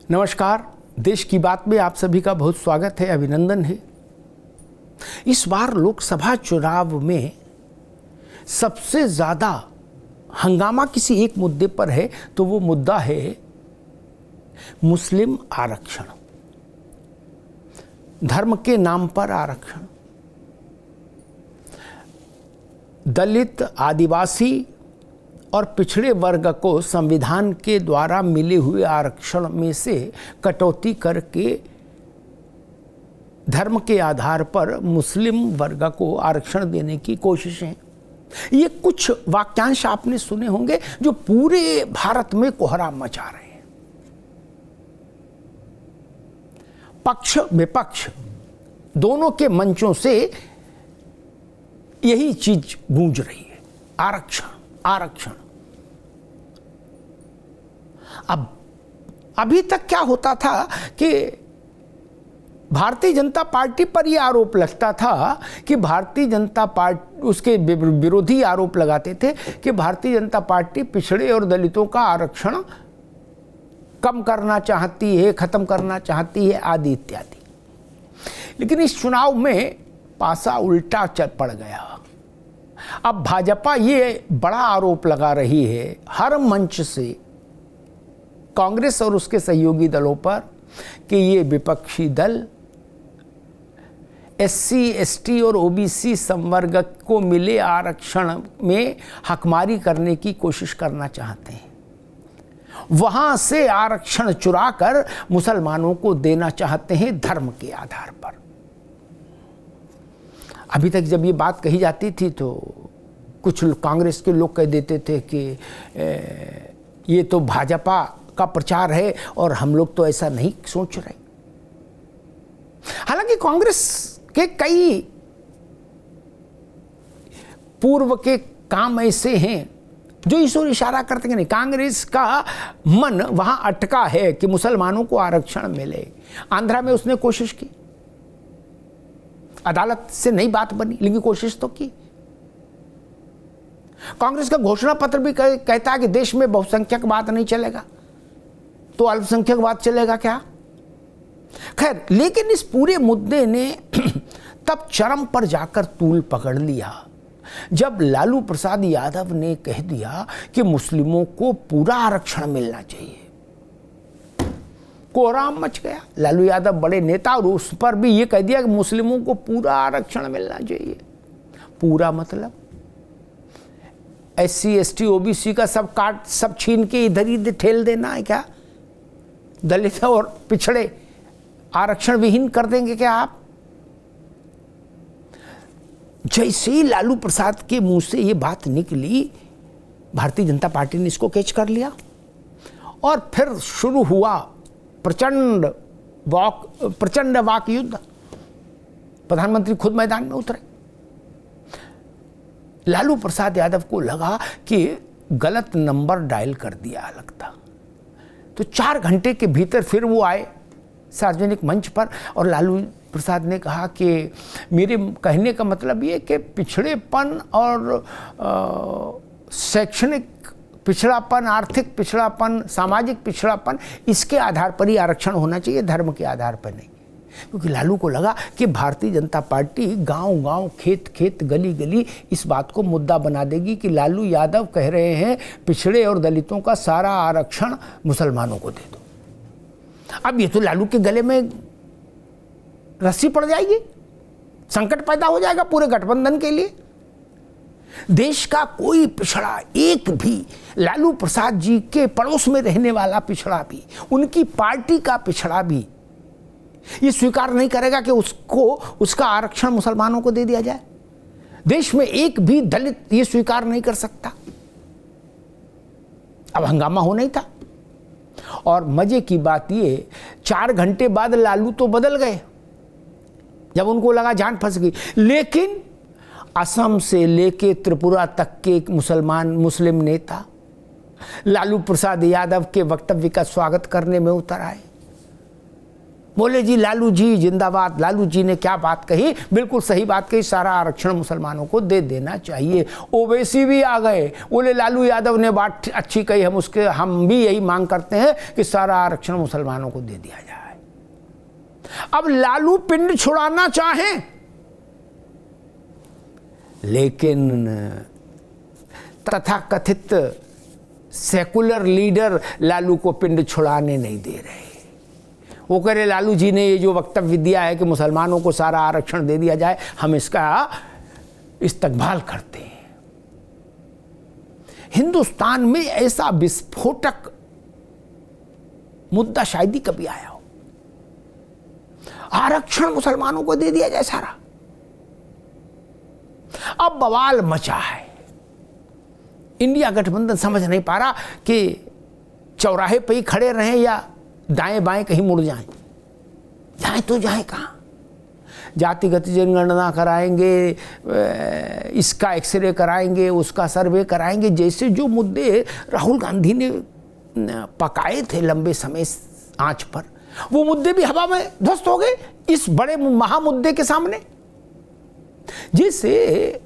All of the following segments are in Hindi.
नमस्कार। देश की बात में आप सभी का बहुत स्वागत है, अभिनंदन है। इस बार लोकसभा चुनाव में सबसे ज़्यादा हंगामा किसी एक मुद्दे पर है, तो वो मुद्दा है मुस्लिम आरक्षण, धर्म के नाम पर आरक्षण। दलित, आदिवासी और पिछड़े वर्ग को संविधान के द्वारा मिले हुए आरक्षण में से कटौती करके धर्म के आधार पर मुस्लिम वर्ग को आरक्षण देने की कोशिशें। ये कुछ वाक्यांश आपने सुने होंगे जो पूरे भारत में कोहराम मचा रहे हैं। पक्ष विपक्ष दोनों के मंचों से यही चीज गूंज रही है, आरक्षण आरक्षण। अब अभी तक क्या होता था कि भारतीय जनता पार्टी पर यह आरोप लगता था कि भारतीय जनता पार्टी, उसके विरोधी आरोप लगाते थे कि भारतीय जनता पार्टी पिछड़े और दलितों का आरक्षण कम करना चाहती है, खत्म करना चाहती है, आदि इत्यादि। लेकिन इस चुनाव में पासा उल्टा चल पड़ गया। अब भाजपा ये बड़ा आरोप लगा रही है हर मंच से कांग्रेस और उसके सहयोगी दलों पर कि ये विपक्षी दल एससी, एसटी और ओबीसी संवर्ग को मिले आरक्षण में हकमारी करने की कोशिश करना चाहते हैं। वहां से आरक्षण चुराकर मुसलमानों को देना चाहते हैं धर्म के आधार पर। अभी तक जब ये बात कही जाती थी तो कुछ कांग्रेस के लोग कह देते थे कि ये तो भाजपा का प्रचार है और हम लोग तो ऐसा नहीं सोच रहे। हालांकि कांग्रेस के कई पूर्व के काम ऐसे हैं जो इस ओर इशारा करते हैं। नहीं, कांग्रेस का मन वहां अटका है कि मुसलमानों को आरक्षण मिले। आंध्रा में उसने कोशिश की, अदालत से नहीं बात बनी, लेकिन कोशिश तो की। कांग्रेस का घोषणा पत्र भी कहता है कि देश में बहुसंख्यकवाद नहीं चलेगा, तो अल्पसंख्यकवाद चलेगा क्या? खैर, लेकिन इस पूरे मुद्दे ने तब चरम पर जाकर तूल पकड़ लिया जब लालू प्रसाद यादव ने कह दिया कि मुस्लिमों को पूरा आरक्षण मिलना चाहिए। कोहराम मच गया। लालू यादव बड़े नेता और उस पर भी ये कह दिया कि मुस्लिमों को पूरा आरक्षण मिलना चाहिए। पूरा मतलब एससी, एसटी, ओबीसी का सब काट, सब छीन के इधर ही ठेल देना है क्या? दलित और पिछड़े आरक्षण विहीन कर देंगे क्या आप? जैसे ही लालू प्रसाद के मुंह से ये बात निकली, भारतीय जनता पार्टी ने इसको कैच कर लिया और फिर शुरू हुआ प्रचंड वाक युद्ध। प्रधानमंत्री खुद मैदान में उतरे। लालू प्रसाद यादव को लगा कि गलत नंबर डायल कर दिया लगता, तो 4 घंटे के भीतर फिर वो आए सार्वजनिक मंच पर और लालू प्रसाद ने कहा कि मेरे कहने का मतलब ये कि पिछड़ेपन और शैक्षणिक पिछड़ापन, आर्थिक पिछड़ापन, सामाजिक पिछड़ापन, इसके आधार पर ही आरक्षण होना चाहिए, धर्म के आधार पर नहीं। क्योंकि लालू को लगा कि भारतीय जनता पार्टी गांव-गांव, खेत-खेत, गली-गली इस बात को मुद्दा बना देगी कि लालू यादव कह रहे हैं पिछड़े और दलितों का सारा आरक्षण मुसलमानों को दे दो। अब ये तो लालू के गले में रस्सी पड़ जाएगी, संकट पैदा हो जाएगा पूरे गठबंधन के लिए। देश का कोई पिछड़ा एक भी, लालू प्रसाद जी के पड़ोस में रहने वाला पिछड़ा भी, उनकी पार्टी का पिछड़ा भी ये स्वीकार नहीं करेगा कि उसको उसका आरक्षण मुसलमानों को दे दिया जाए। देश में एक भी दलित ये स्वीकार नहीं कर सकता। अब हंगामा होना ही था। और मजे की बात ये, 4 घंटे बाद लालू तो बदल गए जब उनको लगा जान फंस गई। लेकिन असम से लेके त्रिपुरा तक के मुस्लिम नेता लालू प्रसाद यादव के वक्तव्य का स्वागत करने में उतर आए। बोले जी लालू जी जिंदाबाद। लालू जी ने क्या बात कही, बिल्कुल सही बात कही, सारा आरक्षण मुसलमानों को दे देना चाहिए। ओवैसी भी आ गए, बोले लालू यादव ने बात अच्छी कही, हम भी यही मांग करते हैं कि सारा आरक्षण मुसलमानों को दे दिया जाए। अब लालू पिंड छुड़ाना चाहें, लेकिन तथाकथित सेकुलर लीडर लालू को पिंड छुड़ाने नहीं दे रहे। वो कह रहे लालू जी ने ये जो वक्तव्य दिया है कि मुसलमानों को सारा आरक्षण दे दिया जाए, हम इसका इस्तकबाल करते हैं। हिंदुस्तान में ऐसा विस्फोटक मुद्दा शायद ही कभी आया हो। आरक्षण मुसलमानों को दे दिया जाए सारा। अब बवाल मचा है। इंडिया गठबंधन समझ नहीं पा रहा कि चौराहे पे ही खड़े रहें या दाएं बाएं कहीं मुड़ जाएं। जाएं तो जाएं कहां? जातिगत जनगणना कराएंगे, इसका एक्सरे कराएंगे, उसका सर्वे कराएंगे, जैसे जो मुद्दे राहुल गांधी ने पकाए थे लंबे समय आंच पर, वो मुद्दे भी हवा में ध्वस्त हो गए इस बड़े महामुद्दे के सामने। जिसे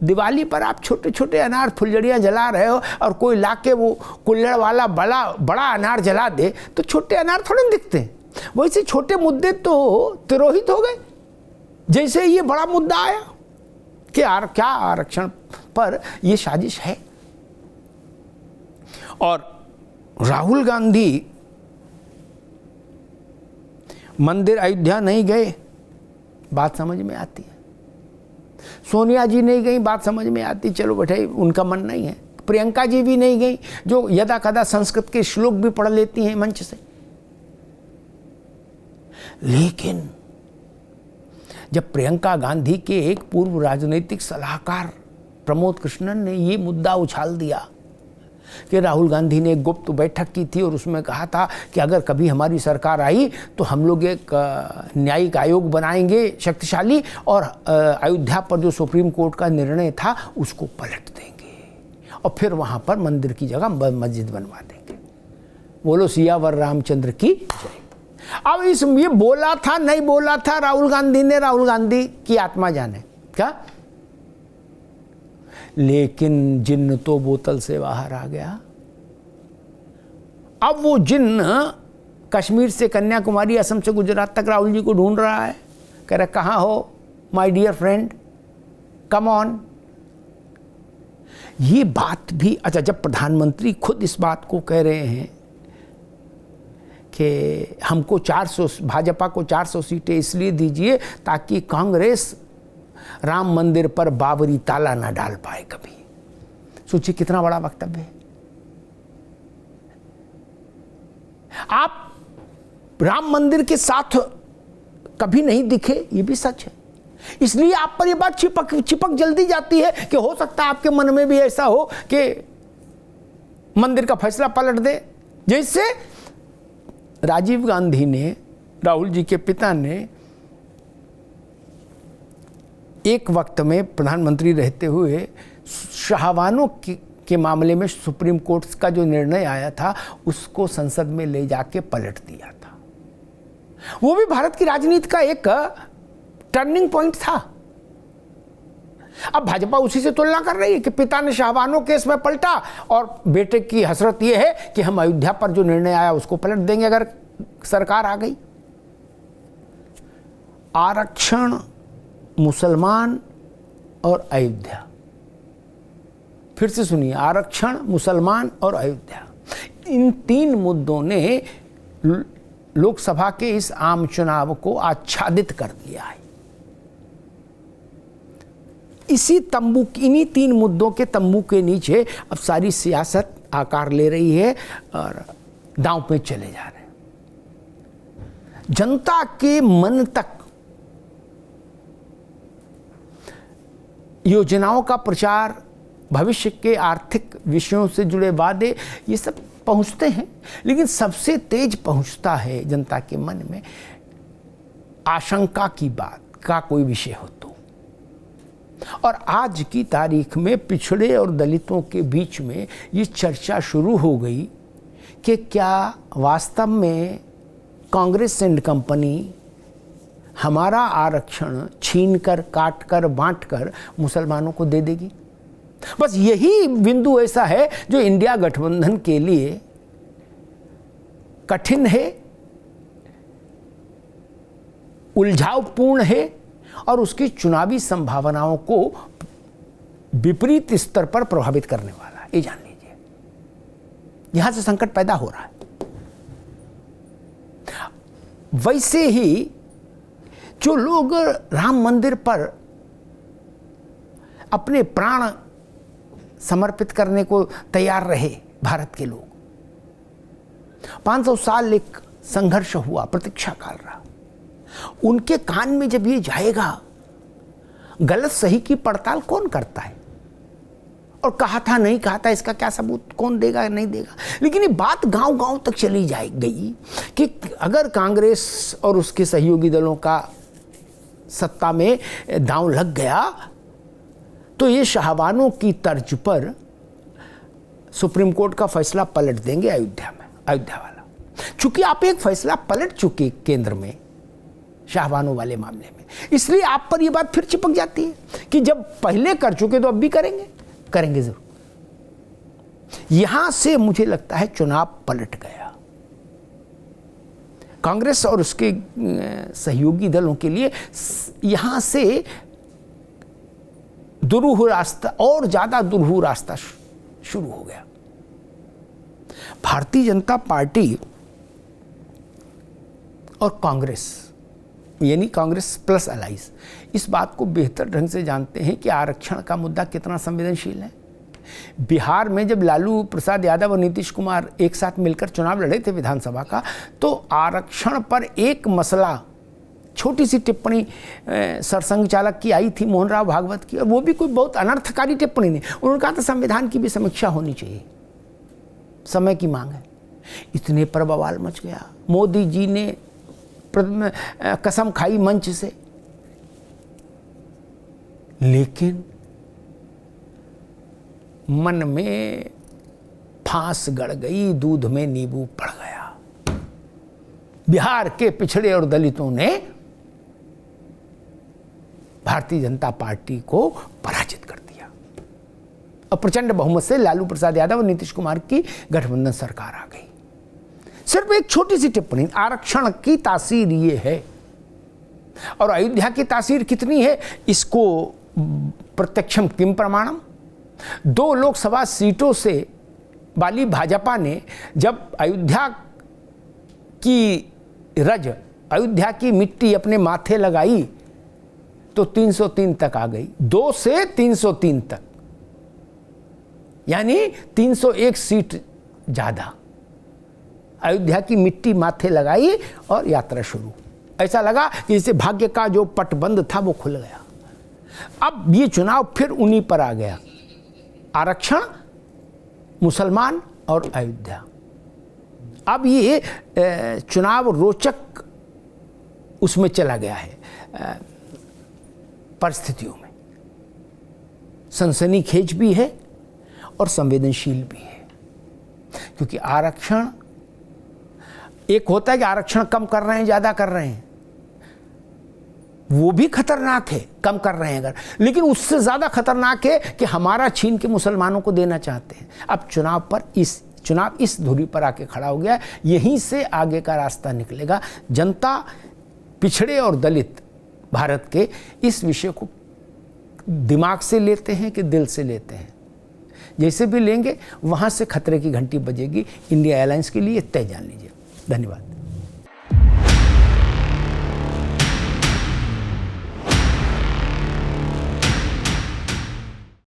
दिवाली पर आप छोटे छोटे अनार फुलझड़ियाँ जला रहे हो और कोई लाके वो कुल्हड़ वाला बड़ा अनार जला दे तो छोटे अनार थोड़े दिखते हैं। वैसे छोटे मुद्दे तो तिरोहित हो गए जैसे ये बड़ा मुद्दा आया कि क्या आरक्षण पर ये साजिश है। और राहुल गांधी मंदिर अयोध्या नहीं गए, बात समझ में आती है। सोनिया जी नहीं गई, बात समझ में आती, चलो बैठे उनका मन नहीं है। प्रियंका जी भी नहीं गई, जो यदा कदा संस्कृत के श्लोक भी पढ़ लेती हैं मंच से। लेकिन जब प्रियंका गांधी के एक पूर्व राजनीतिक सलाहकार प्रमोद कृष्णन ने ये मुद्दा उछाल दिया कि राहुल गांधी ने एक गुप्त बैठक की थी और उसमें कहा था कि अगर कभी हमारी सरकार आई तो हम लोग एक न्यायिक आयोग बनाएंगे शक्तिशाली और अयोध्या पर जो सुप्रीम कोर्ट का निर्णय था उसको पलट देंगे और फिर वहाँ पर मंदिर की जगह मस्जिद बनवा देंगे। बोलो सियावर रामचंद्र की जय। अब ये बोला था नहीं बोला था राहुल गांधी ने, राहुल गांधी की आत्मा जाने क्या, लेकिन जिन्न तो बोतल से बाहर आ गया। अब वो जिन्न कश्मीर से कन्याकुमारी, असम से गुजरात तक राहुल जी को ढूंढ रहा है, कह रहा कहाँ हो my dear friend, come on. ये बात भी अच्छा, जब प्रधानमंत्री खुद इस बात को कह रहे हैं कि हमको 400, भाजपा को 400 सीटें इसलिए दीजिए ताकि कांग्रेस राम मंदिर पर बाबरी ताला ना डाल पाए कभी। सोचिए कितना बड़ा वक्तव्य है। आप राम मंदिर के साथ कभी नहीं दिखे, ये भी सच है। इसलिए आप पर ये बात चिपक जल्दी जाती है कि हो सकता है आपके मन में भी ऐसा हो कि मंदिर का फैसला पलट दे। जैसे राजीव गांधी ने, राहुल जी के पिता ने, एक वक्त में प्रधानमंत्री रहते हुए शाहवानों के मामले में सुप्रीम कोर्ट का जो निर्णय आया था उसको संसद में ले जाके पलट दिया था। वो भी भारत की राजनीति का एक टर्निंग पॉइंट था। अब भाजपा उसी से तुलना कर रही है कि पिता ने शाहवानों केस में पलटा और बेटे की हसरत यह है कि हम अयोध्या पर जो निर्णय आया उसको पलट देंगे अगर सरकार आ गई। आरक्षण, मुसलमान और अयोध्या, फिर से सुनिए, आरक्षण, मुसलमान और अयोध्या, इन तीन मुद्दों ने लोकसभा के इस आम चुनाव को आच्छादित कर दिया है। इन्हीं तीन मुद्दों के तंबू के नीचे अब सारी सियासत आकार ले रही है और दांव पे चले जा रहे हैं। जनता के मन तक योजनाओं का प्रचार, भविष्य के आर्थिक विषयों से जुड़े वादे, ये सब पहुंचते हैं, लेकिन सबसे तेज पहुंचता है जनता के मन में आशंका की बात का कोई विषय हो तो। और आज की तारीख में पिछड़े और दलितों के बीच में ये चर्चा शुरू हो गई कि क्या वास्तव में कांग्रेस एंड कंपनी हमारा आरक्षण छीनकर, काटकर, बांटकर मुसलमानों को दे देगी। बस यही बिंदु ऐसा है जो इंडिया गठबंधन के लिए कठिन है, उलझावपूर्ण है और उसकी चुनावी संभावनाओं को विपरीत स्तर पर प्रभावित करने वाला है। ये जान लीजिए, यहां से संकट पैदा हो रहा है। वैसे ही जो लोग राम मंदिर पर अपने प्राण समर्पित करने को तैयार रहे, भारत के लोग, 500 साल एक संघर्ष हुआ, प्रतीक्षा काल रहा, उनके कान में जब ये जाएगा, गलत सही की पड़ताल कौन करता है? और कहा था नहीं कहा था, इसका क्या सबूत कौन देगा नहीं देगा? लेकिन ये बात गांव गांव तक चली गई कि अगर कांग्रेस और उसके सहयोगी दलों का सत्ता में दांव लग गया तो ये शाहबानों की तर्ज पर सुप्रीम कोर्ट का फैसला पलट देंगे अयोध्या में, अयोध्या वाला। चूंकि आप एक फैसला पलट चुके केंद्र में शाहबानों वाले मामले में, इसलिए आप पर यह बात फिर चिपक जाती है कि जब पहले कर चुके तो अब भी करेंगे जरूर। यहां से मुझे लगता है चुनाव पलट गया। कांग्रेस और उसके सहयोगी दलों के लिए यहां से दुरूह रास्ता, और ज्यादा दुरूह रास्ता शुरू हो गया। भारतीय जनता पार्टी और कांग्रेस, यानी कांग्रेस प्लस अलाइज, इस बात को बेहतर ढंग से जानते हैं कि आरक्षण का मुद्दा कितना संवेदनशील है। बिहार में जब लालू प्रसाद यादव और नीतीश कुमार एक साथ मिलकर चुनाव लड़े थे विधानसभा का, तो आरक्षण पर एक मसला, छोटी सी टिप्पणी सरसंघ चालक की आई थी, मोहन राव भागवत की, और वो भी कोई बहुत अनर्थकारी टिप्पणी नहीं। उन्होंने कहा था संविधान की भी समीक्षा होनी चाहिए, समय की मांग है। इतने पर बवाल मच गया। मोदी जी ने कसम खाई मंच से, लेकिन मन में फांस गड़ गई, दूध में नींबू पड़ गया। बिहार के पिछड़े और दलितों ने भारतीय जनता पार्टी को पराजित कर दिया और प्रचंड बहुमत से लालू प्रसाद यादव और नीतीश कुमार की गठबंधन सरकार आ गई। सिर्फ एक छोटी सी टिप्पणी, आरक्षण की तासीर ये है, और अयोध्या की तासीर कितनी है इसको प्रत्यक्षम किम प्रमाणम। 2 लोकसभा सीटों से वाली भाजपा ने जब अयोध्या की रज, अयोध्या की मिट्टी अपने माथे लगाई तो 303 तक आ गई, 2 से 303 तक, यानी 301 सीट ज्यादा। अयोध्या की मिट्टी माथे लगाई और यात्रा शुरू। ऐसा लगा कि जैसे भाग्य का जो पटबंध था वो खुल गया। अब ये चुनाव फिर उन्हीं पर आ गया, आरक्षण, मुसलमान और अयोध्या। अब ये चुनाव रोचक उसमें चला गया है, परिस्थितियों में सनसनीखेज भी है और संवेदनशील भी है। क्योंकि आरक्षण, एक होता है कि आरक्षण कम कर रहे हैं, ज्यादा कर रहे हैं, वो भी खतरनाक है, कम कर रहे हैं अगर, लेकिन उससे ज्यादा खतरनाक है कि हमारा छीन के मुसलमानों को देना चाहते हैं। अब चुनाव इस धुरी पर आके खड़ा हो गया। यहीं से आगे का रास्ता निकलेगा। जनता, पिछड़े और दलित भारत के इस विषय को दिमाग से लेते हैं कि दिल से लेते हैं, जैसे भी लेंगे वहां से खतरे की घंटी बजेगी। इंडिया अलायंस के लिए तय जान लीजिए। धन्यवाद।